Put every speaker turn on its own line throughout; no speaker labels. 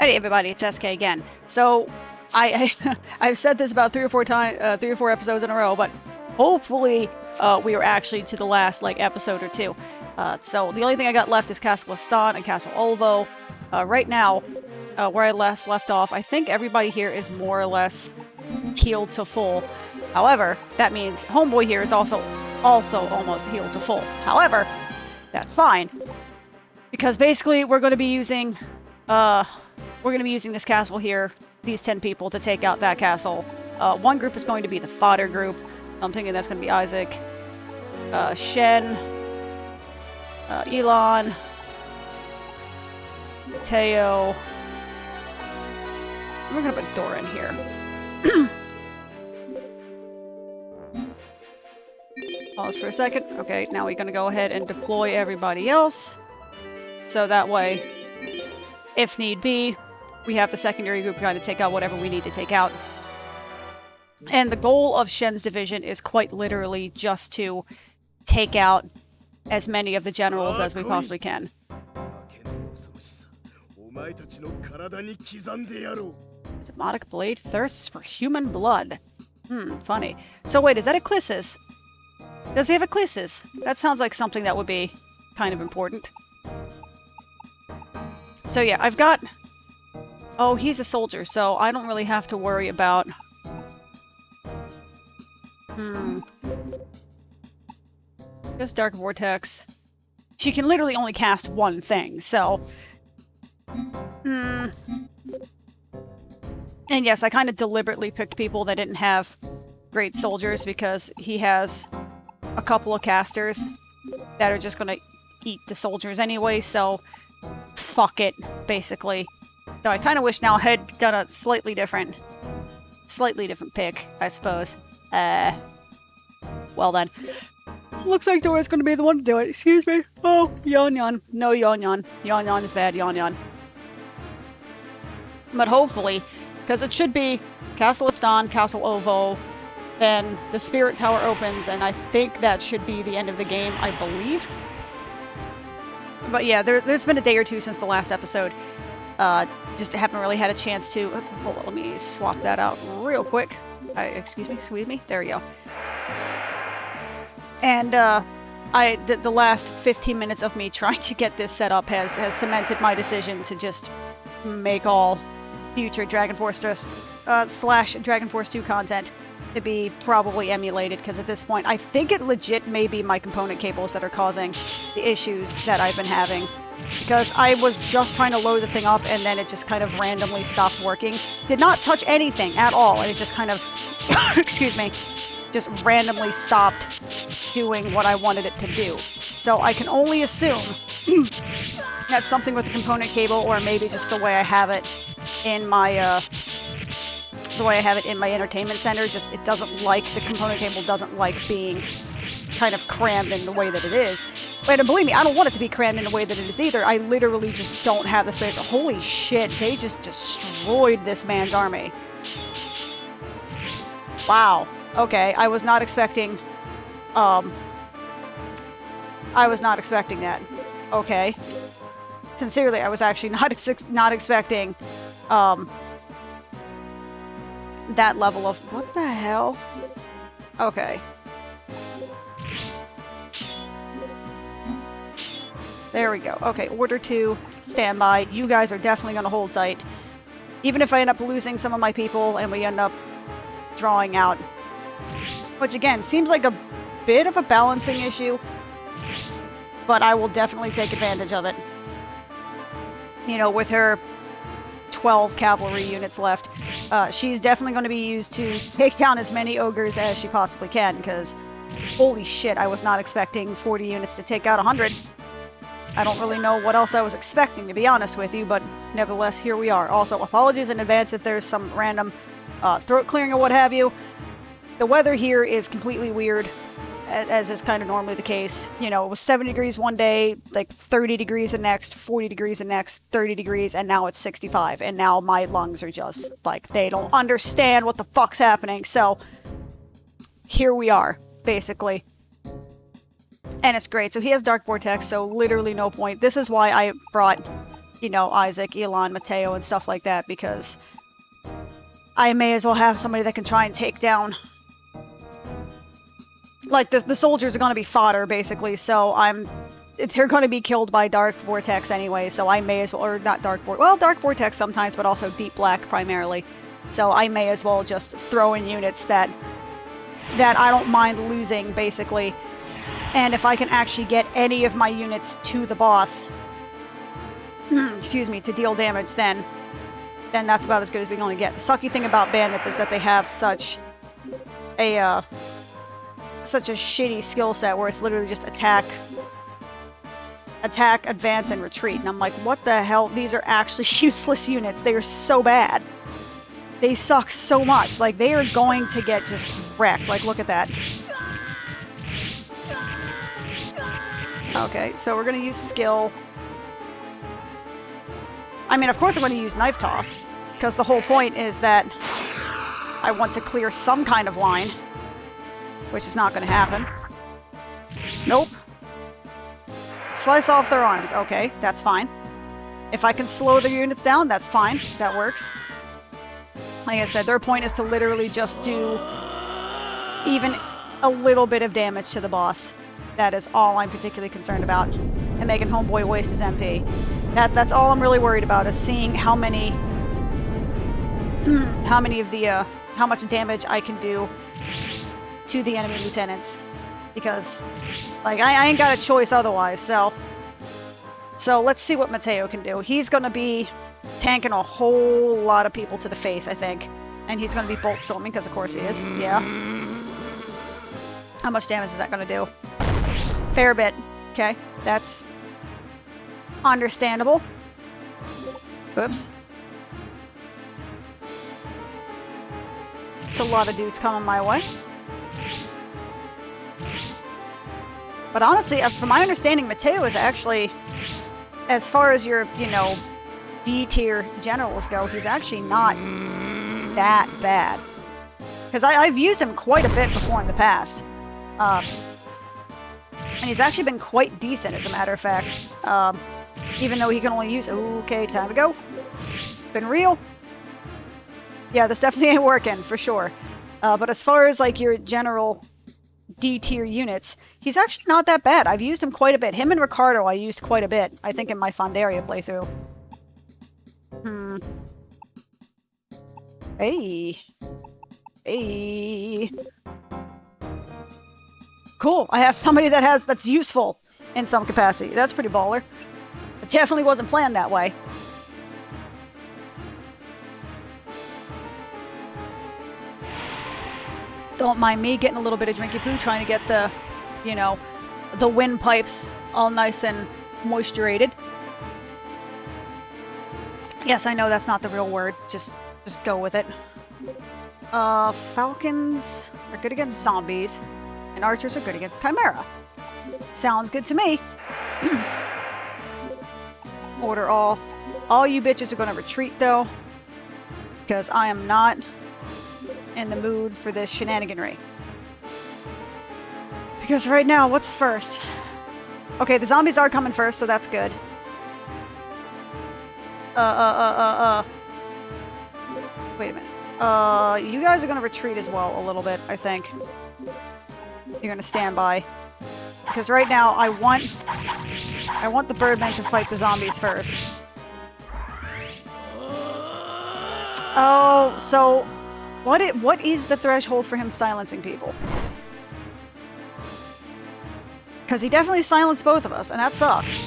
Hey everybody, it's SK again. So, I've said this about three or four episodes in a row, but hopefully we are actually to the last episode or two. So the only thing I got left is Castle Lestan and Castle Olvo. Right now, where I last left off, I think everybody here is more or less healed to full. However, that means Homeboy here is also almost healed to full. However, that's fine because basically we're going to be using this castle here, these 10 people, to take out that castle. One group is going to be the fodder group. I'm thinking that's going to be Isaac, Shen, Elon, Mateo. We're going to put Dora in here. Pause for a second. Okay, now we're going to go ahead and deploy everybody else. So that way, if need be, we have the secondary group trying to take out whatever we need to take out. And the goal of Shen's division is quite literally just to take out as many of the generals as we possibly can. Demonic Blade thirsts for human blood. Funny. So wait, is that Eclissus? Does he have Eclissus? That sounds like something that would be kind of important. So yeah, I've got... Oh, he's a soldier, so I don't really have to worry about... Just Dark Vortex. She can literally only cast one thing, so... And yes, I kind of deliberately picked people that didn't have great soldiers because he has a couple of casters that are just gonna eat the soldiers anyway, so... Fuck it, basically. So I kind of wish now I had done a slightly different pick, I suppose. Well then. Looks like Dora's gonna be the one to do it. Excuse me. Oh, yawn yawn. No yawn yawn. Yawn yawn is bad, yawn yawn. But hopefully, because it should be Castle Lestan, Castle Ovo, then the Spirit Tower opens, and I think that should be the end of the game, I believe. But yeah, there's been a day or two since the last episode. Just haven't really had a chance to... Hold on, let me swap that out real quick. Excuse me. There we go. And the last 15 minutes of me trying to get this set up has cemented my decision to just make all future Dragon Force slash Dragon Force 2 content to be probably emulated, because at this point I think it legit may be my component cables that are causing the issues that I've been having, because I was just trying to load the thing up and then it just kind of randomly stopped working. Did not touch anything at all, and it just kind of excuse me, just randomly stopped doing what I wanted it to do. So I can only assume that's something with the component cable, or maybe just the way I have it in my entertainment center. Just it doesn't like, the component cable doesn't like being kind of crammed in the way that it is. And believe me, I don't want it to be crammed in the way that it is either. I literally just don't have the space. Holy shit, they just destroyed this man's army. Wow. Okay, I was not expecting that. Okay. Sincerely, I was actually not expecting that level of... What the hell? Okay. There we go. Okay, Order 2, standby. You guys are definitely going to hold tight. Even if I end up losing some of my people and we end up drawing out. Which, again, seems like a bit of a balancing issue. But I will definitely take advantage of it. You know, with her 12 cavalry units left, she's definitely going to be used to take down as many ogres as she possibly can, because holy shit, I was not expecting 40 units to take out 100. I don't really know what else I was expecting, to be honest with you, but nevertheless, here we are. Also, apologies in advance if there's some random throat clearing or what have you. The weather here is completely weird, as is kind of normally the case. You know, it was 70 degrees one day, like 30 degrees the next, 40 degrees the next, 30 degrees, and now it's 65. And now my lungs are just, like, they don't understand what the fuck's happening. So, here we are, basically. And it's great. So he has Dark Vortex, so literally no point. This is why I brought you know, Isaac, Elon, Mateo, and stuff like that, because I may as well have somebody that can try and take down... Like, the soldiers are going to be fodder, basically, so they're going to be killed by Dark Vortex anyway, so I may as well... Or not Dark Vortex... Well, Dark Vortex sometimes, but also Deep Black primarily. So I may as well just throw in units that I don't mind losing, basically. And if I can actually get any of my units to the boss... excuse me, to deal damage, then that's about as good as we're going to get. The sucky thing about bandits is that they have such a shitty skill set where it's literally just attack, advance, and retreat. And I'm like, what the hell? These are actually useless units. They are so bad. They suck so much. Like, they are going to get just wrecked. Like, look at that. Okay, so we're going to use skill. I mean, of course I'm going to use Knife Toss, because the whole point is that I want to clear some kind of line, which is not going to happen. Nope. Slice off their arms. Okay, that's fine. If I can slow their units down, that's fine. That works. Like I said, their point is to literally just do even a little bit of damage to the boss. That is all I'm particularly concerned about. And making Homeboy waste his MP. That's all I'm really worried about, is seeing how many of the, how much damage I can do to the enemy lieutenants. Because, like, I ain't got a choice otherwise, so let's see what Mateo can do. He's gonna be tanking a whole lot of people to the face, I think. And he's gonna be bolt storming, because of course he is. Yeah. How much damage is that gonna do? Fair bit. Okay, that's understandable. Oops. It's a lot of dudes coming my way. But honestly, from my understanding, Mateo is actually, as far as your, you know, D-tier generals go, he's actually not that bad. Because I've used him quite a bit before in the past. And he's actually been quite decent, as a matter of fact. Even though he can only use... Okay, time to go. It's been real. Yeah, this definitely ain't working, for sure. But as far as, like, your general D-tier units, he's actually not that bad. I've used him quite a bit. Him and Ricardo I used quite a bit, I think, in my Fondaria playthrough. Hey. Hey. Cool. I have somebody that's useful in some capacity. That's pretty baller. It definitely wasn't planned that way. Don't mind me getting a little bit of drinky poo, trying to get the, you know, the windpipes all nice and moisturated. Yes, I know that's not the real word. Just go with it. Falcons are good against zombies, and archers are good against Chimera. Sounds good to me. Order all. All you bitches are going to retreat, though, because I am not in the mood for this shenaniganry. Because right now, what's first? Okay, the zombies are coming first, so that's good. Wait a minute. You guys are gonna retreat as well a little bit, I think. You're gonna stand by. Because right now, I want the birdmen to fight the zombies first. Oh, so... What is the threshold for him silencing people? Because he definitely silenced both of us, and that sucks.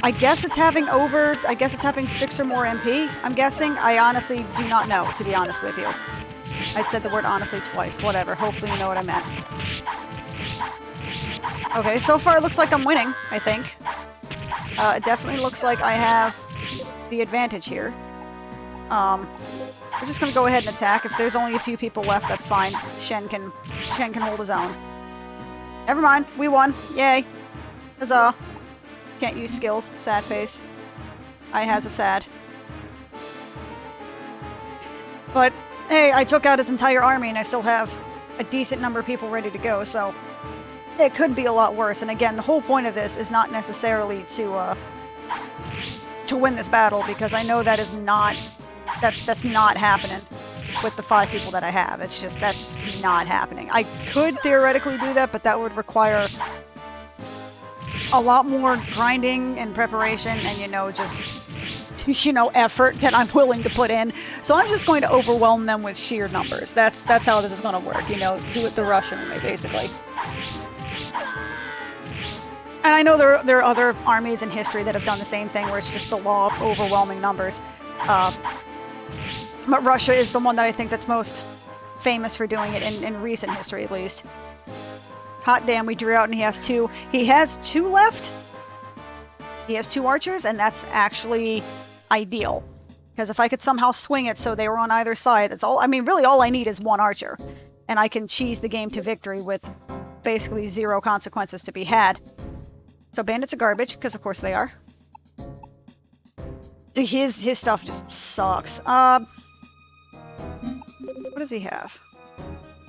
I guess it's having 6 or more MP, I'm guessing. I honestly do not know, to be honest with you. I said the word honestly twice. Whatever. Hopefully you know what I meant. Okay, so far it looks like I'm winning, I think. It definitely looks like I have the advantage here. We're just gonna go ahead and attack. If there's only a few people left, that's fine. Shen can hold his own. Never mind, we won. Yay. Huzzah. Can't use skills. Sad face. I has a sad. But, hey, I took out his entire army and I still have a decent number of people ready to go, so it could be a lot worse. And again, the whole point of this is not necessarily to to win this battle, because I know that is not, that's not happening with the 5 people that I have. It's just, that's just not happening. I could theoretically do that, but that would require a lot more grinding and preparation and, you know, just, you know, effort that I'm willing to put in. So I'm just going to overwhelm them with sheer numbers. That's how this is going to work, you know, do it the Russian way, basically. And I know there are other armies in history that have done the same thing, where it's just the law of overwhelming numbers. But Russia is the one that I think that's most famous for doing it, in recent history at least. Hot damn, we drew out and he has 2. He has 2 left. He has 2 archers, and that's actually ideal. Because if I could somehow swing it so they were on either side, that's all. I mean, really all I need is 1 archer. And I can cheese the game to victory with basically 0 consequences to be had. So bandits are garbage, because of course they are. His stuff just sucks. What does he have?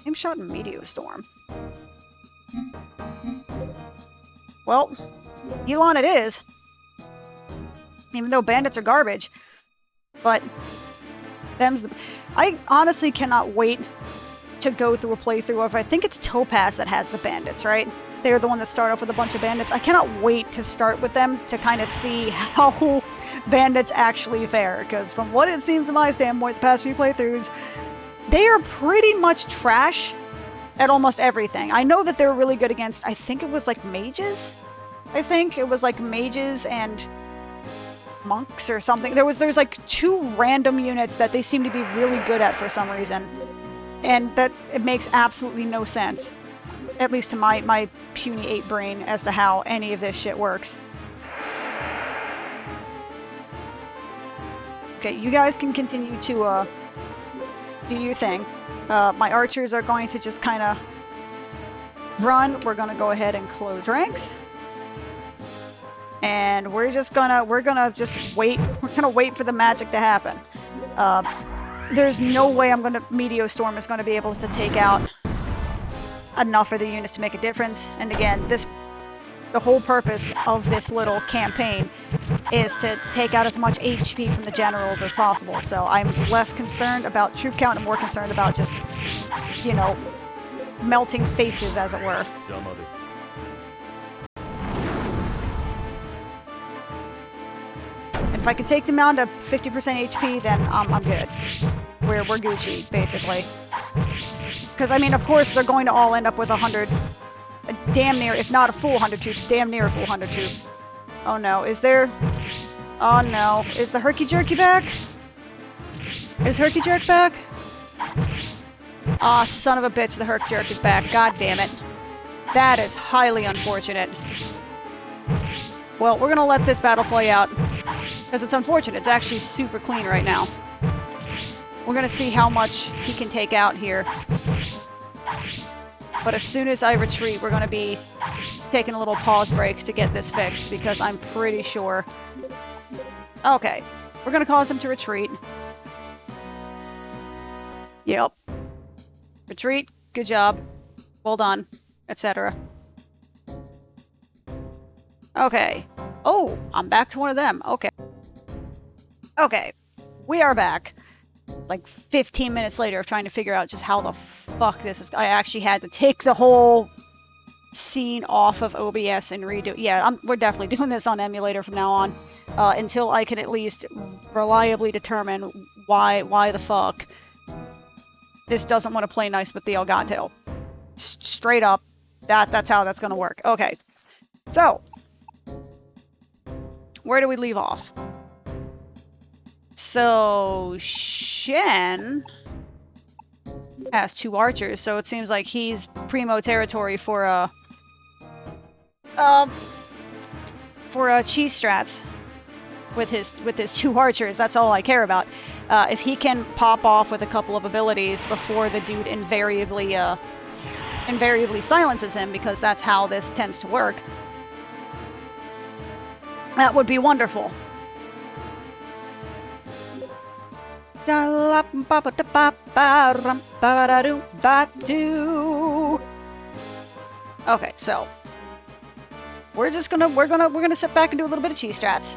Aim shot and meteor storm. Well, Elon it is. Even though bandits are garbage. But them's the... I honestly cannot wait to go through a playthrough of, I think it's Topaz that has the bandits, right? They're the one that start off with a bunch of bandits. I cannot wait to start with them to kind of see how bandits actually fare. Because from what it seems to my standpoint, the past few playthroughs, they are pretty much trash at almost everything. I know that they're really good against, I think it was like mages? I think it was like mages and monks or something. There's like 2 random units that they seem to be really good at for some reason. And that it makes absolutely no sense. At least to my puny 8 brain as to how any of this shit works. Okay, you guys can continue to do your thing. My archers are going to just kind of run. We're going to go ahead and close ranks. And we're gonna just wait. We're gonna wait for the magic to happen. There's no way Meteor Storm is gonna be able to take out enough of the units to make a difference. And again, the whole purpose of this little campaign is to take out as much HP from the generals as possible. So I'm less concerned about troop count and more concerned about just, you know, melting faces, as it were. And if I can take them down to 50% HP, then I'm good. We're Gucci, basically. Because, I mean, of course, they're going to all end up with 100... damn near, if not a full 100 troops, damn near a full 100 troops. Oh no, is there... Oh no, is the Herky Jerky back? Is Herky Jerk back? Aw, son of a bitch, the Herk Jerk is back. God damn it. That is highly unfortunate. Well, we're gonna let this battle play out. Because it's unfortunate. It's actually super clean right now. We're gonna see how much he can take out here. But as soon as I retreat, we're gonna be taking a little pause break to get this fixed, because I'm pretty sure... Okay. We're gonna cause him to retreat. Yep. Retreat. Good job. Well done. Etc. Okay. Oh, I'm back to one of them. Okay. Okay. We are back. Like 15 minutes later of trying to figure out just how the fuck this is. I actually had to take the whole scene off of OBS and redo. Yeah, we're definitely doing this on emulator from now on. Until I can at least reliably determine why the fuck this doesn't want to play nice with the Elgato. Straight up. That's how that's gonna work. Okay. So, where do we leave off? So, Shen has 2 archers, so it seems like he's primo territory for cheese strats with his 2 archers. That's all I care about. If he can pop off with a couple of abilities before the dude invariably silences him, because that's how this tends to work, that would be wonderful. Okay, so we're gonna sit back and do a little bit of cheese strats.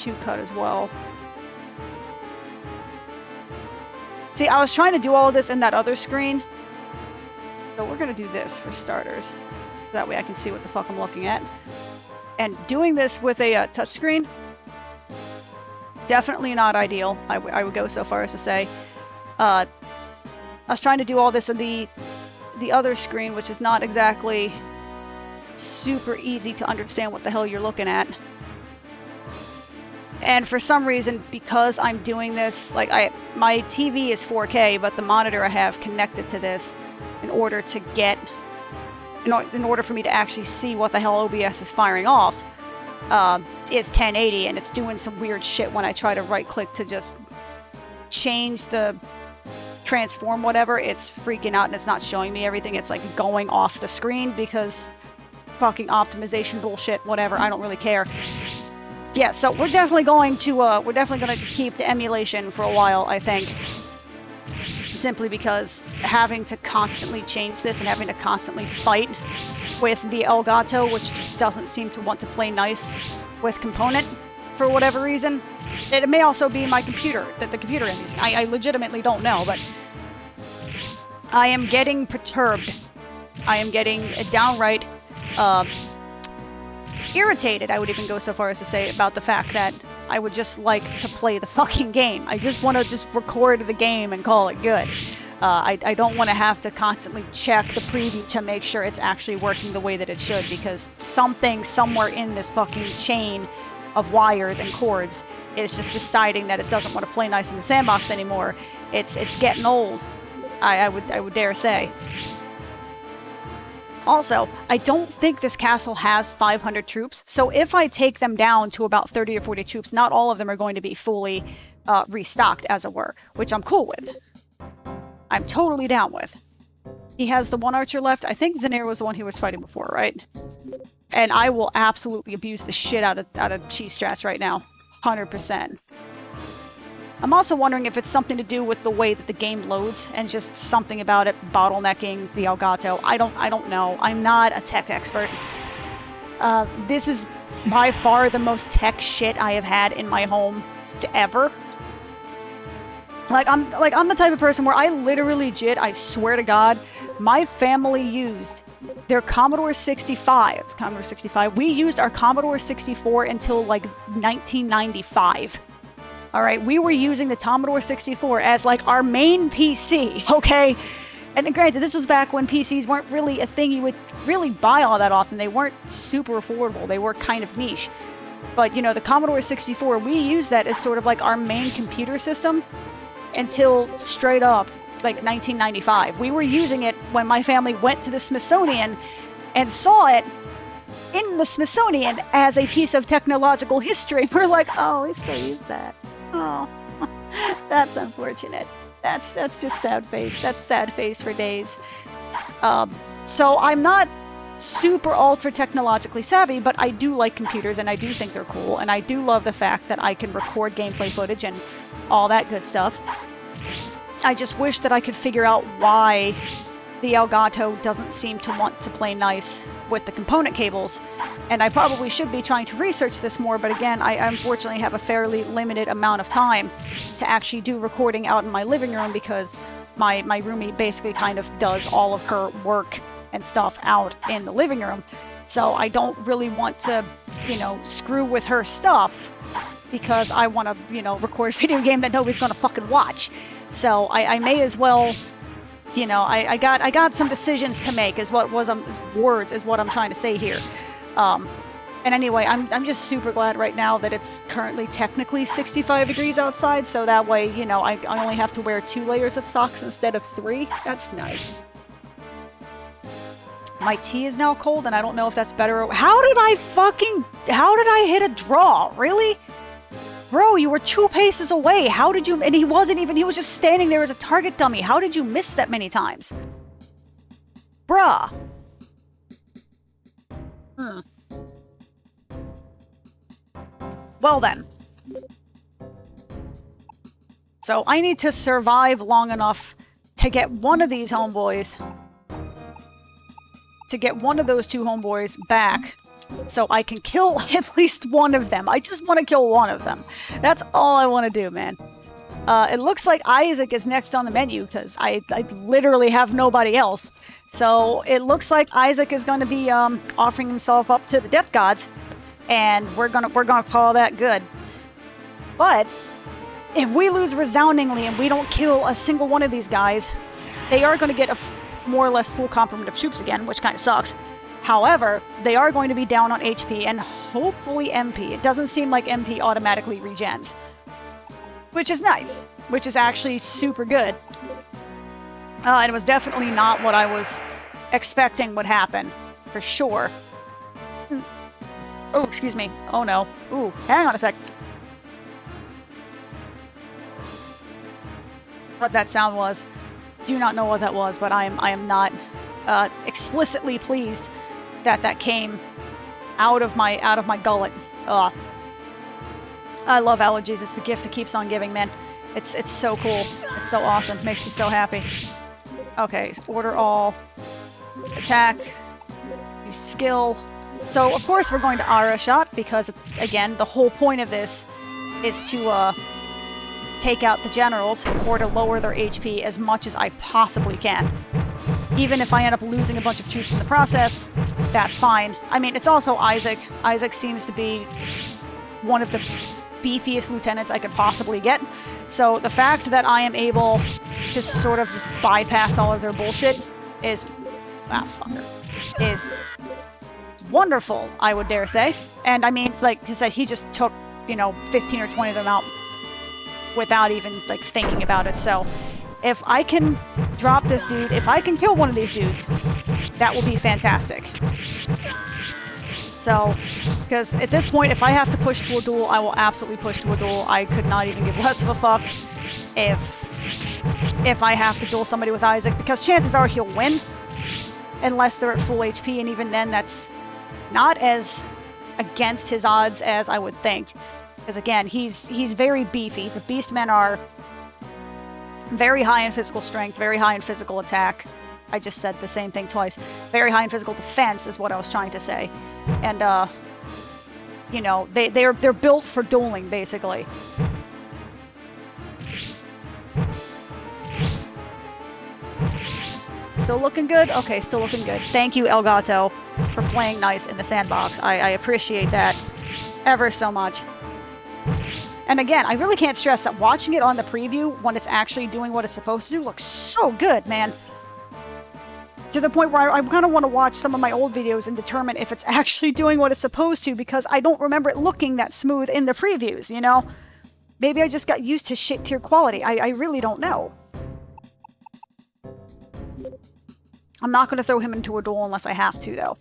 2 cut as well. See, I was trying to do all of this in that other screen. So we're going to do this for starters. That way I can see what the fuck I'm looking at. And doing this with a touchscreen, definitely not ideal. I would go so far as to say. I was trying to do all this in the other screen, which is not exactly super easy to understand what the hell you're looking at. And for some reason, because I'm doing this, like my TV is 4K, but the monitor I have connected to this in order to get, in order for me to actually see what the hell OBS is firing off, is 1080, and it's doing some weird shit when I try to right-click to just change the transform whatever. It's freaking out and it's not showing me everything. It's like going off the screen because fucking optimization bullshit, whatever. I don't really care. Yeah, so we're definitely going to keep the emulation for a while, I think. Simply because having to constantly change this and having to constantly fight with the Elgato, which just doesn't seem to want to play nice with component for whatever reason. It may also be my computer, that the computer I'm using. I legitimately don't know, but I am getting perturbed. I am getting downright irritated, I would even go so far as to say, about the fact that I would just like to play the fucking game. I just want to just record the game and call it good. I don't want to have to constantly check the preview to make sure it's actually working the way that it should, because something somewhere in this fucking chain of wires and cords is just deciding that it doesn't want to play nice in the sandbox anymore. It's getting old, I would dare say. Also, I don't think this castle has 500 troops, so if I take them down to about 30 or 40 troops, not all of them are going to be fully restocked, as it were, which I'm cool with. I'm totally down with. He has the one archer left. I think Zanir was the one he was fighting before, right? And I will absolutely abuse the shit out of cheese strats right now. 100%. I'm also wondering if it's something to do with the way that the game loads and just something about it bottlenecking the Elgato. I don't know. I'm not a tech expert. This is by far the most tech shit I have had in my home ever. I'm the type of person where I literally I swear to God, my family used their Commodore 65. Commodore 65. We used our Commodore 64 until like 1995. All right, we were using the Commodore 64 as like our main PC, okay? And granted, this was back when PCs weren't really a thing you would really buy all that often. They weren't super affordable. They were kind of niche. But, you know, the Commodore 64, we used that as sort of like our main computer system until straight up like 1995. We were using it when my family went to the Smithsonian and saw it in the Smithsonian as a piece of technological history. We're like, oh, we still use that. Oh, that's unfortunate. That's just sad face. That's sad face for days. So I'm not super ultra technologically savvy, but I do like computers and I do think they're cool, and I do love the fact that I can record gameplay footage and all that good stuff. I just wish that I could figure out why the Elgato doesn't seem to want to play nice with the component cables, and I probably should be trying to research this more, but again, I unfortunately have a fairly limited amount of time to actually do recording out in my living room because my roomie basically kind of does all of her work and stuff out in the living room, so I don't really want to, you know, screw with her stuff because I want to, you know, record a video game that nobody's gonna fucking watch. So I may as well, you know, I got some decisions to make is what I'm trying to say here. And anyway, I'm just super glad right now that it's currently technically 65 degrees outside, so that way, you know, I only have to wear 2 layers of socks instead of 3. That's nice. My tea is now cold, and I don't know if that's better or... How did I hit a draw? Really? Bro, you were 2 paces away. How did you... And he was just standing there as a target dummy. How did you miss that many times? Bruh. Well then. So I need to survive long enough to get one of these homeboys... to get one of those 2 homeboys back so I can kill at least one of them. I just want to kill one of them. That's all I want to do, man. It looks like Isaac is next on the menu, because I literally have nobody else. So it looks like Isaac is going to be offering himself up to the death gods, and we're gonna call that good. But if we lose resoundingly and we don't kill a single one of these guys, they are going to get a more or less full complement of troops again, which kind of sucks. However, they are going to be down on HP and hopefully MP. It doesn't seem like MP automatically regens, which is nice, which is actually super good. And it was definitely not what I was expecting would happen, for sure. Oh, excuse me. Oh no. Ooh, hang on a sec. What that sound was. Do not know what that was, but I am not explicitly pleased that that came out of my gullet. Ugh. I love allergies. It's the gift that keeps on giving, man. It's so cool. It's so awesome. It makes me so happy. Okay, so order all. Attack. Use skill. So, of course, we're going to Aura Shot, because, again, the whole point of this is to, take out the generals, or to lower their HP as much as I possibly can. Even if I end up losing a bunch of troops in the process, that's fine. I mean, it's also Isaac. Isaac seems to be one of the beefiest lieutenants I could possibly get. So the fact that I am able to sort of just bypass all of their bullshit is... ah, fucker. Is wonderful, I would dare say. And I mean, like I said, he just took, you know, 15 or 20 of them out without even, like, thinking about it. So, if I can drop this dude, if I can kill one of these dudes, that will be fantastic. So, because at this point, if I have to push to a duel, I will absolutely push to a duel. I could not even give less of a fuck if I have to duel somebody with Isaac, because chances are he'll win, unless they're at full HP, and even then, that's not as against his odds as I would think. Because again, he's very beefy. The Beastmen are very high in physical strength, very high in physical attack. I just said the same thing twice. Very high in physical defense is what I was trying to say. And, you know, they're built for dueling, basically. Still looking good? Okay, still looking good. Thank you, Elgato, for playing nice in the sandbox. I appreciate that ever so much. And again, I really can't stress that watching it on the preview, when it's actually doing what it's supposed to do, looks so good, man. To the point where I kind of want to watch some of my old videos and determine if it's actually doing what it's supposed to, because I don't remember it looking that smooth in the previews, you know? Maybe I just got used to shit-tier quality. I really don't know. I'm not going to throw him into a duel unless I have to, though.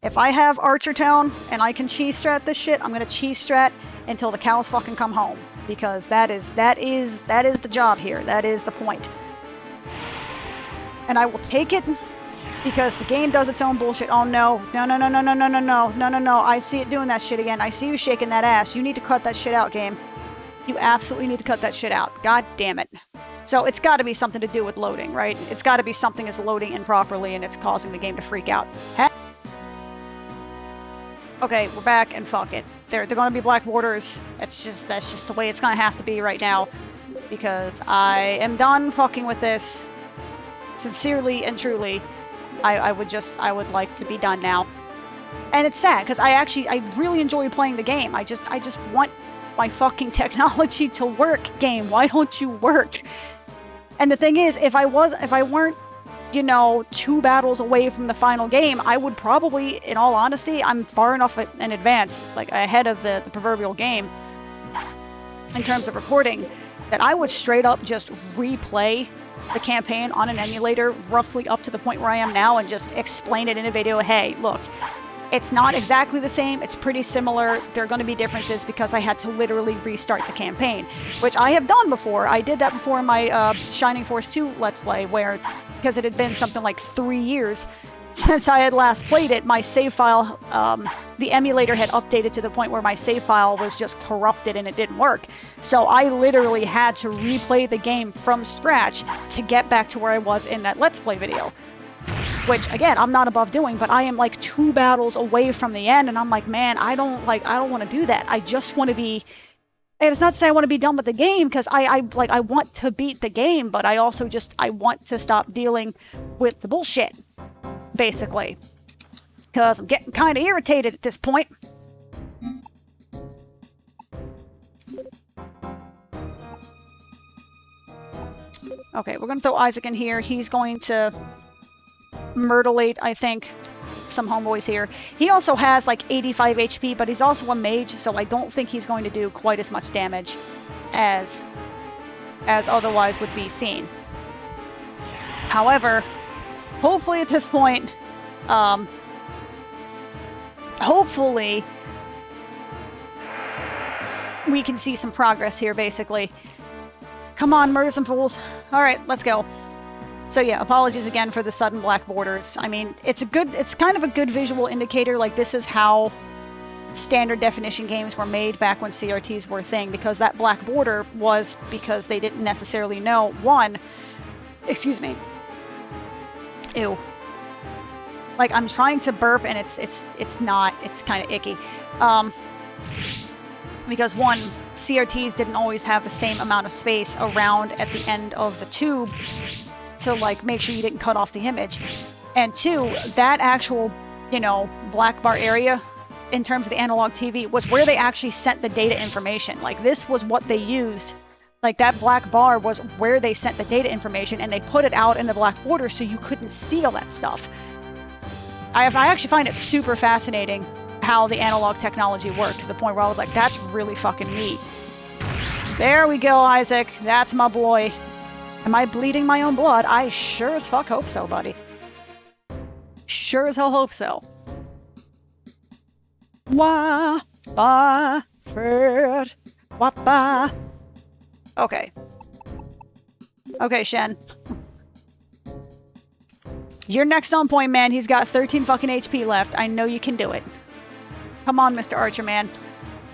If I have Archer Town and I can cheese strat this shit, I'm going to cheese strat until the cows fucking come home. Because that is the job here. That is the point. And I will take it because the game does its own bullshit. Oh no. No, no, no, no, no, no, no, no, no, no, no. I see it doing that shit again. I see you shaking that ass. You need to cut that shit out, game. You absolutely need to cut that shit out. God damn it. So it's got to be something to do with loading, right? It's got to be something is loading improperly and it's causing the game to freak out. Okay, we're back, and fuck it. They're going to be black borders. That's just the way it's going to have to be right now. Because I am done fucking with this. Sincerely and truly, I would like to be done now. And it's sad, because I really enjoy playing the game. I just want my fucking technology to work, game. Why don't you work? And the thing is, if I weren't, you know, 2 battles away from the final game, I would probably, in all honesty, I'm far enough in advance, like ahead of the proverbial game, in terms of recording, that I would straight up just replay the campaign on an emulator roughly up to the point where I am now and just explain it in a video. Hey, look, it's not exactly the same, it's pretty similar, there are going to be differences because I had to literally restart the campaign, which I have done before. I did that before in my Shining Force 2 Let's Play, where, because it had been something like 3 years since I had last played it, my save file, the emulator had updated to the point where my save file was just corrupted and it didn't work. So I literally had to replay the game from scratch to get back to where I was in that Let's Play video. which again, I'm not above doing, but I am like 2 battles away from the end, and I'm like, man, I don't want to do that. I just want to be, and it's not to say I want to be done with the game, because I want to beat the game, but I also I want to stop dealing with the bullshit, basically, because I'm getting kind of irritated at this point. Okay, we're going to throw Isaac in here. He's going to myrtlate, I think, some homeboys here. He also has like 85 HP, but he's also a mage, so I don't think he's going to do quite as much damage as otherwise would be seen. However, hopefully at this point, hopefully we can see some progress here, basically. Come on, murder some fools. Alright, let's go. So yeah, apologies again for the sudden black borders. I mean, it's kind of a good visual indicator, like this is how standard definition games were made back when CRTs were a thing, because that black border was because they didn't necessarily know, one, excuse me, ew. Like, I'm trying to burp and it's not, it's kind of icky. Because one, CRTs didn't always have the same amount of space around at the end of the tube to, like, make sure you didn't cut off the image. And two, that actual, you know, black bar area, in terms of the analog TV, was where they actually sent the data information. Like, this was what they used. Like, that black bar was where they sent the data information, and they put it out in the black border so you couldn't see all that stuff. I actually find it super fascinating how the analog technology worked, to the point where I was like, that's really fucking neat. There we go, Isaac. That's my boy. Am I bleeding my own blood? I sure as fuck hope so, buddy. Sure as hell hope so. Wah, ba, Fred, wah, ba. Okay. Okay, Shen. You're next on point, man. He's got 13 fucking HP left. I know you can do it. Come on, Mr. Archer, man.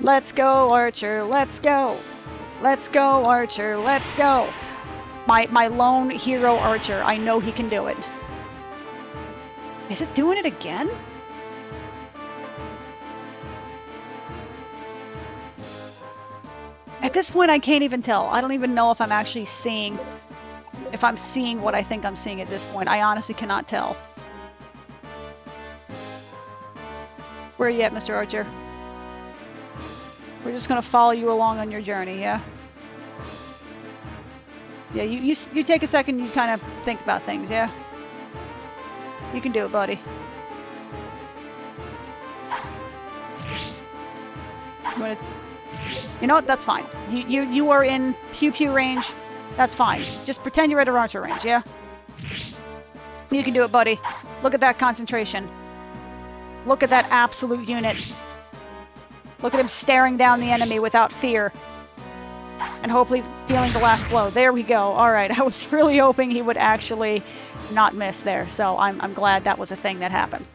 Let's go, Archer. Let's go. Let's go, Archer. Let's go. My lone hero Archer. I know he can do it. Is it doing it again? At this point, I can't even tell. I don't even know if I'm actually seeing... if I'm seeing what I think I'm seeing at this point. I honestly cannot tell. Where are you at, Mr. Archer? We're just gonna follow you along on your journey, yeah? Yeah, you take a second, you kind of think about things, yeah? You can do it, buddy. You know what? That's fine. You are in pew-pew range. That's fine. Just pretend you're at a Archer range, yeah? You can do it, buddy. Look at that concentration. Look at that absolute unit. Look at him staring down the enemy without fear. And hopefully dealing the last blow. There we go. Alright, I was really hoping he would actually not miss there. So I'm glad that was a thing that happened.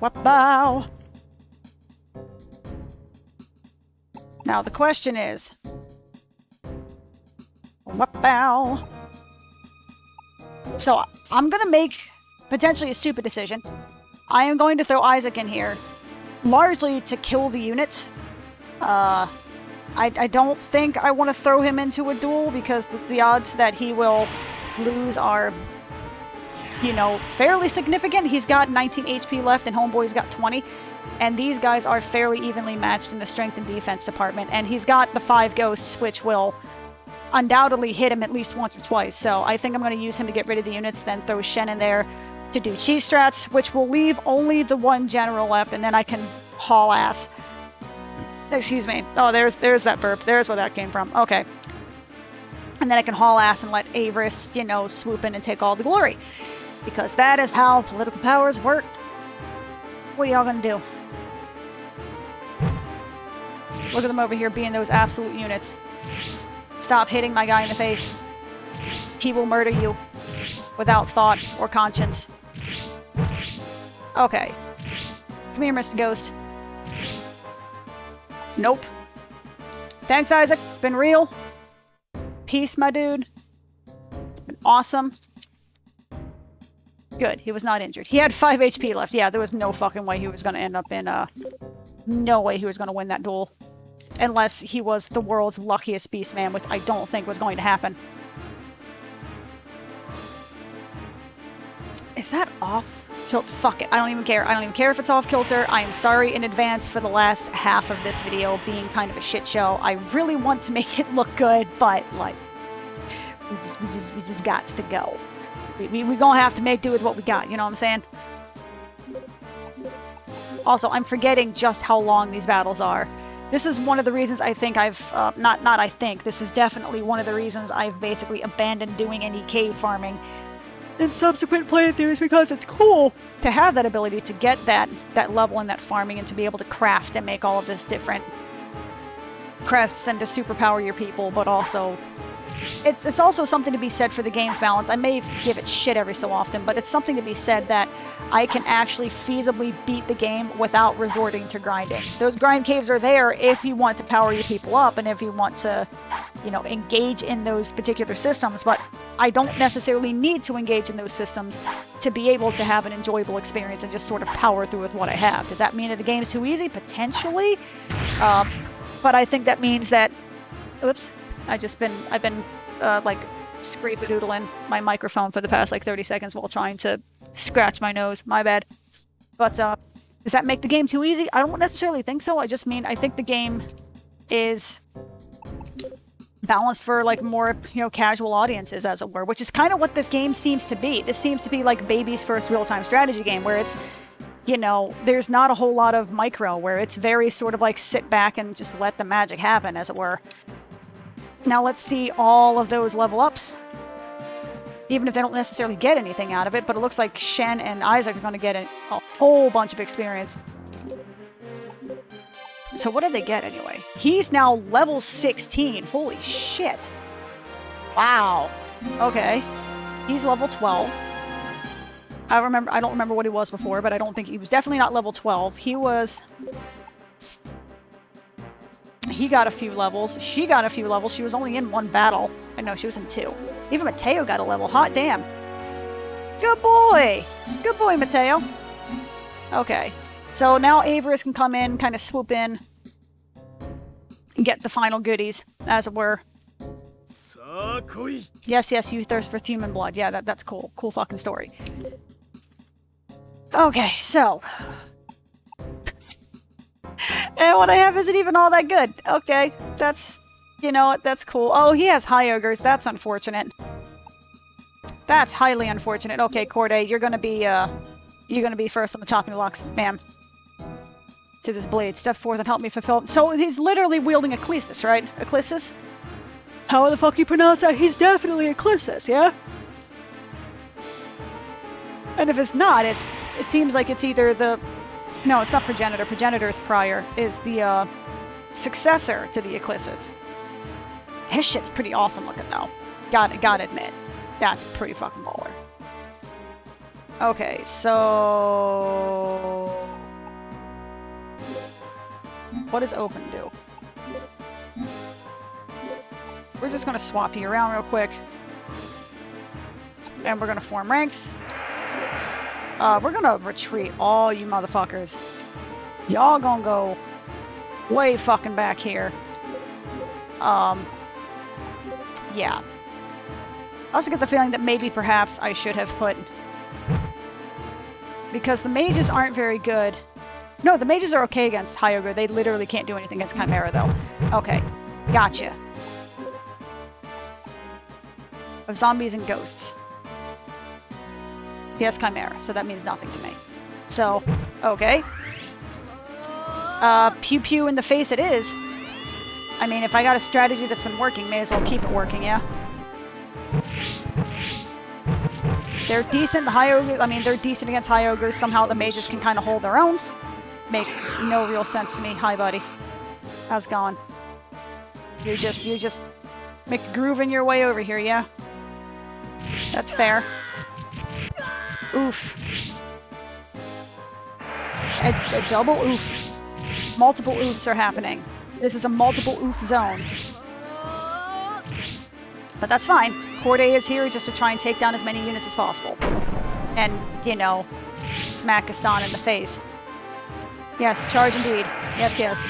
Wow. Now the question is... wow. So, I'm gonna make potentially a stupid decision. I am going to throw Isaac in here, largely to kill the units. I don't think I want to throw him into a duel, because the odds that he will lose are, you know, fairly significant. He's got 19 HP left, and Homeboy's got 20. And these guys are fairly evenly matched in the strength and defense department. And he's got the 5 ghosts, which will undoubtedly hit him at least once or twice. So I think I'm going to use him to get rid of the units, then throw Shen in there to do cheese strats, which will leave only the 1 general left, and then I can haul ass. Excuse me. Oh, there's that burp. There's where that came from. Okay. And then I can haul ass and let Avarice, you know, swoop in and take all the glory. Because that is how political powers work. What are y'all gonna do? Look at them over here being those absolute units. Stop hitting my guy in the face. He will murder you without thought or conscience. Okay. Come here, Mr. Ghost. Nope. Thanks, Isaac. It's been real. Peace, my dude. It's been awesome. Good. He was not injured. He had 5 HP left. Yeah, there was no fucking way he was going to end up in, no way he was going to win that duel. Unless he was the world's luckiest beastman, which I don't think was going to happen. Is that off kilter? Fuck it. I don't even care. I don't even care if it's off kilter. I am sorry in advance for the last half of this video being kind of a shit show. I really want to make it look good, but, like, we just got to go. We gonna have to make do with what we got, you know what I'm saying? Also, I'm forgetting just how long these battles are. This is one of the reasons I think I've, this is definitely one of the reasons I've basically abandoned doing any cave farming in subsequent playthroughs, because it's cool to have that ability to get that level in that farming and to be able to craft and make all of this different crests and to superpower your people, but also it's also something to be said for the game's balance. I may give it shit every so often, but it's something to be said that I can actually feasibly beat the game without resorting to grinding. Those grind caves are there if you want to power your people up and if you want to, you know, engage in those particular systems, but I don't necessarily need to engage in those systems to be able to have an enjoyable experience and just sort of power through with what I have. Does that mean that the game's too easy? Potentially. But I think that means that... Oops. I've been like, scrape-a-doodling my microphone for the past, like, 30 seconds while trying to scratch my nose. My bad. But, does that make the game too easy? I don't necessarily think so. I just mean, I think the game is balanced for, like, more, you know, casual audiences, as it were, which is kind of what this game seems to be. This seems to be, like, baby's first real-time strategy game, where it's, you know, there's not a whole lot of micro, where it's very sort of, like, sit back and just let the magic happen, as it were. Now let's see all of those level ups. Even if they don't necessarily get anything out of it, but it looks like Shen and Isaac are going to get a whole bunch of experience. So what did they get anyway? He's now level 16. Holy shit. Wow. Okay. He's level 12. I don't remember what he was before, but I don't think he was definitely not level 12. He got a few levels. She got a few levels. She was only in one battle. I know, she was in 2. Even Mateo got a level. Hot damn. Good boy! Good boy, Mateo. Okay. So now Avarice can come in, kind of swoop in, and get the final goodies, as it were. Yes, yes, you thirst for human blood. Yeah, that's cool. Cool fucking story. Okay, so... And what I have isn't even all that good. Okay, that's... You know what, that's cool. Oh, he has high ogres. That's unfortunate. That's highly unfortunate. Okay, Corday, you're gonna be first on the chopping blocks, ma'am. To this blade. Step forth and help me fulfill... So he's literally wielding Ecclesis, right? Ecclesis? How the fuck you pronounce that? He's definitely Ecclesis, yeah? And if it's not, it seems like it's either the... No, it's not Progenitor. Progenitor's prior is the successor to the Ecclesis. His shit's pretty awesome looking, though. Gotta admit. That's pretty fucking baller. Okay, so... What does open do? We're just gonna swap you around real quick. And we're gonna form ranks. We're gonna retreat all you motherfuckers. Y'all gonna go way fucking back here. Yeah. I also get the feeling that maybe perhaps I should have put... Because the mages aren't very good. No, the mages are okay against High Ogre. They literally can't do anything against Chimera, though. Okay. Gotcha. Of zombies and ghosts. He has Chimera, so that means nothing to me. So, okay. Pew pew in the face it is. I mean, if I got a strategy that's been working, may as well keep it working, yeah? They're decent, the High Ogre, I mean, they're decent against High Ogres. Somehow the mages can kind of hold their own. Makes no real sense to me. Hi, buddy. How's it going? You just McGrooving your way over here, yeah? That's fair. Oof. A double oof. Multiple oofs are happening. This is a multiple oof zone. But that's fine. Corday is here just to try and take down as many units as possible. And, you know, smack Gaston in the face. Yes, charge indeed. Yes, yes.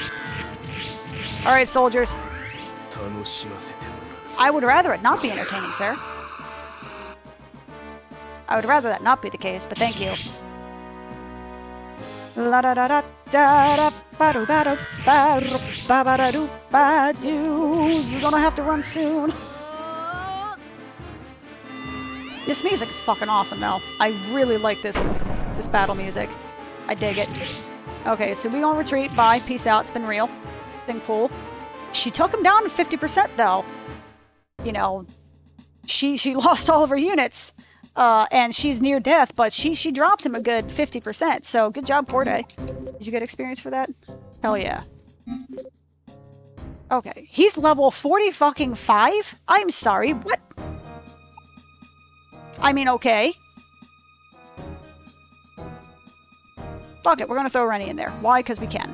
Alright, soldiers. I would rather it not be entertaining, sir. I would rather that not be the case, but thank you. La da da da da da ba do ba do ba do ba ba da do ba do. You're gonna have to run soon. This music is fucking awesome, though. I really like this battle music. I dig it. Okay, so we gonna retreat. Bye. Peace out. It's been real. Been cool. She took him down to 50%, though. You know, she lost all of her units. And she's near death, but she dropped him a good 50%. So good job, Corday. Did you get experience for that? Hell yeah. Okay, he's level 40 fucking 5? I'm sorry, what? I mean, okay. Fuck it, we're gonna throw Rennie in there. Why? Because we can.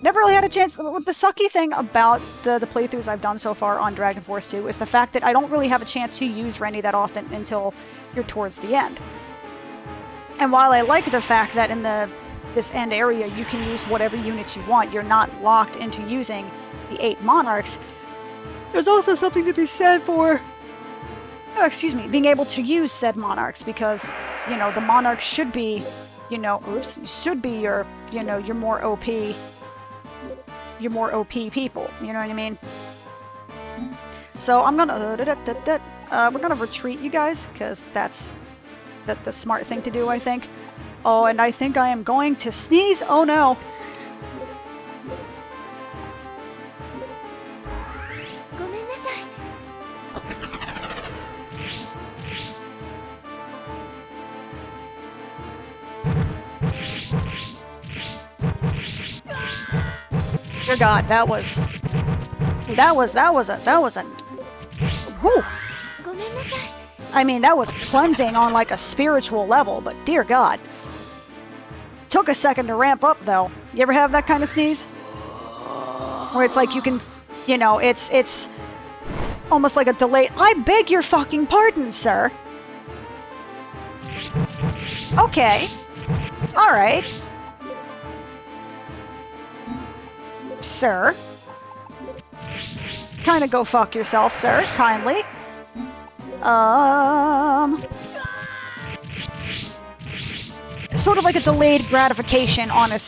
Never really had a chance. The sucky thing about the playthroughs I've done so far on Dragon Force 2 is the fact that I don't really have a chance to use Rennie that often until you're towards the end. And while I like the fact that in this end area you can use whatever units you want, you're not locked into using the 8 monarchs, there's also something to be said for, being able to use said monarchs, because, you know, the monarchs should be, you know, should be your, you know, your more OP people, you know what I mean? So I'm gonna we're gonna retreat, you guys, because that's the smart thing to do, I think. Oh, and I think I am going to sneeze. Oh no. Dear God, that was a whew. I mean, that was cleansing on like a spiritual level, but dear God. Took a second to ramp up though. You ever have that kind of sneeze? Where it's like you can, you know, it's almost like a delay. I beg your fucking pardon, sir. Okay. All right. Sir. Kinda go fuck yourself, sir. Kindly. Sort of like a delayed gratification on a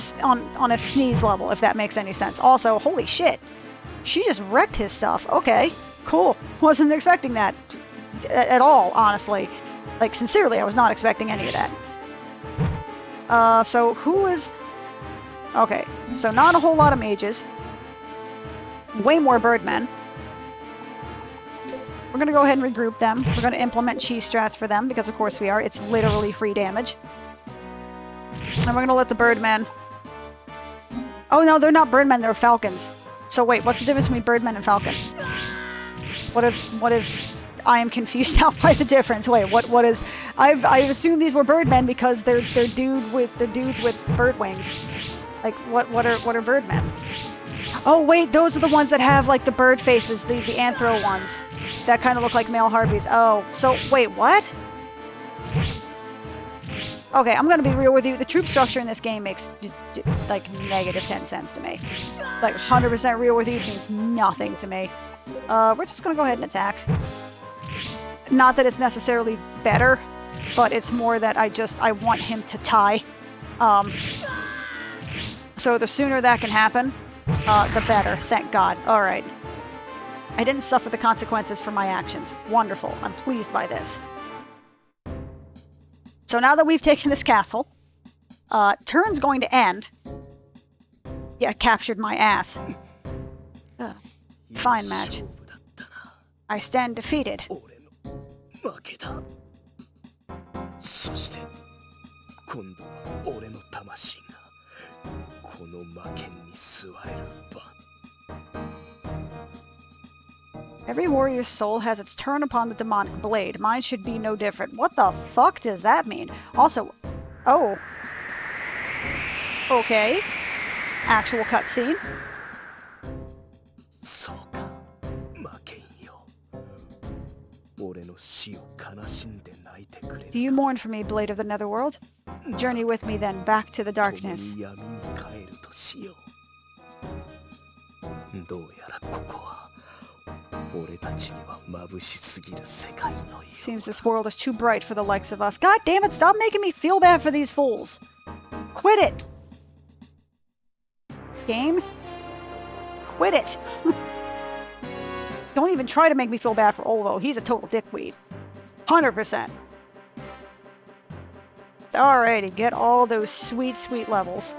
sneeze level, if that makes any sense. Also, holy shit. She just wrecked his stuff. Okay. Cool. Wasn't expecting that at all, honestly. Like, sincerely, I was not expecting any of that. So who is... Okay, so not a whole lot of mages. Way more birdmen. We're gonna go ahead and regroup them. We're gonna implement cheese strats for them, because of course we are. It's literally free damage. And we're gonna let the birdmen... Oh no, they're not birdmen, they're falcons. So wait, what's the difference between birdmen and falcon? What is... I am confused out by the difference. Wait, what is... I've assumed these were birdmen because they're dudes with bird wings. Like, what are birdmen? Oh, wait, those are the ones that have, like, the bird faces, the anthro ones. That kind of look like male harpies. Oh, so, wait, what? Okay, I'm gonna be real with you. The troop structure in this game makes just like, negative 10 cents to me. Like, 100% real with you means nothing to me. We're just gonna go ahead and attack. Not that it's necessarily better, but it's more that I want him to tie. So the sooner that can happen, the better. Thank God. Alright. I didn't suffer the consequences for my actions. Wonderful. I'm pleased by this. So now that we've taken this castle, turn's going to end. Yeah, captured my ass. Fine match. I stand defeated. Every warrior's soul has its turn upon the demonic blade. Mine should be no different. What the fuck does that mean? Also, oh. Okay. Actual cutscene. Do you mourn for me, Blade of the Netherworld? Journey with me then, back to the darkness. Seems this world is too bright for the likes of us. God damn it, stop making me feel bad for these fools. Quit it. Game? Quit it. Don't even try to make me feel bad for Olvo. He's a total dickweed. 100%. Alrighty, get all those sweet, sweet levels.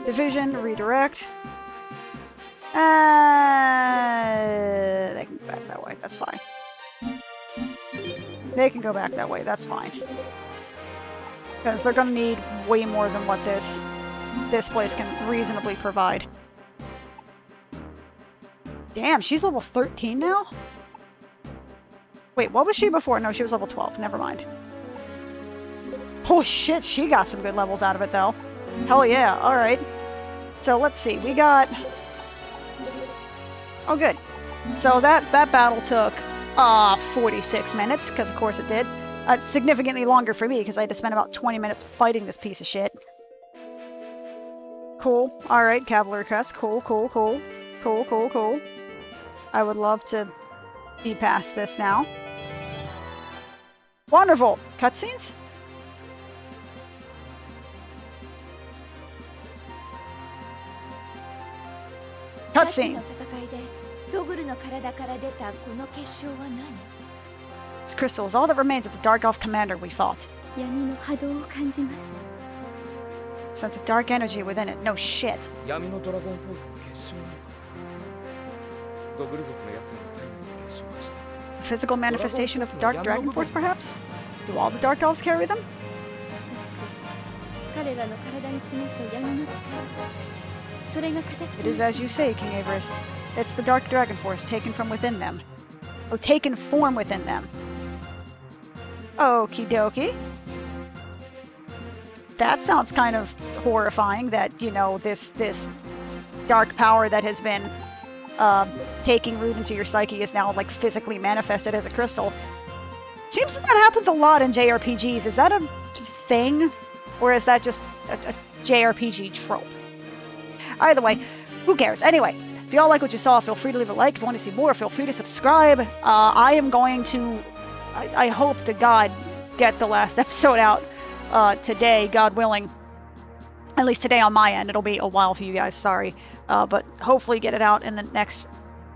Division, redirect. They can go back that way, that's fine. They can go back that way, that's fine. Because they're gonna need way more than what this place can reasonably provide. Damn, she's level 13 now? Wait, what was she before? No, she was level 12. Never mind. Holy shit, she got some good levels out of it, though. Hell yeah, alright. So, let's see. We got... Oh, good. So, that battle took 46 minutes, because of course it did. Significantly longer for me, because I had to spend about 20 minutes fighting this piece of shit. Cool. Alright, Cavalry Crest. Cool, cool, cool. Cool, cool, cool. I would love to be past this now. Wonderful! Cutscenes? Cutscene! This crystal is all that remains of the Dark Elf commander we fought. Sense a dark energy within it. No shit. A physical manifestation of the Dark Dragon Force, perhaps? Do all the Dark Elves carry them? It is as you say, King Averis. It's the Dark Dragon Force taken from within them. Oh, taken form within them. Okie dokie. That sounds kind of horrifying that, you know, this dark power that has been taking root into your psyche is now, like, physically manifested as a crystal. Seems that happens a lot in JRPGs. Is that a thing? Or is that just a JRPG trope? Either way, who cares? Anyway, if y'all like what you saw, feel free to leave a like. If you want to see more, feel free to subscribe. I am going to, I hope to God, get the last episode out today, God willing. At least today on my end. It'll be a while for you guys, sorry. But hopefully get it out in the next,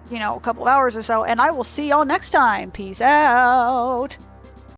you know, couple of hours or so. And I will see y'all next time. Peace out.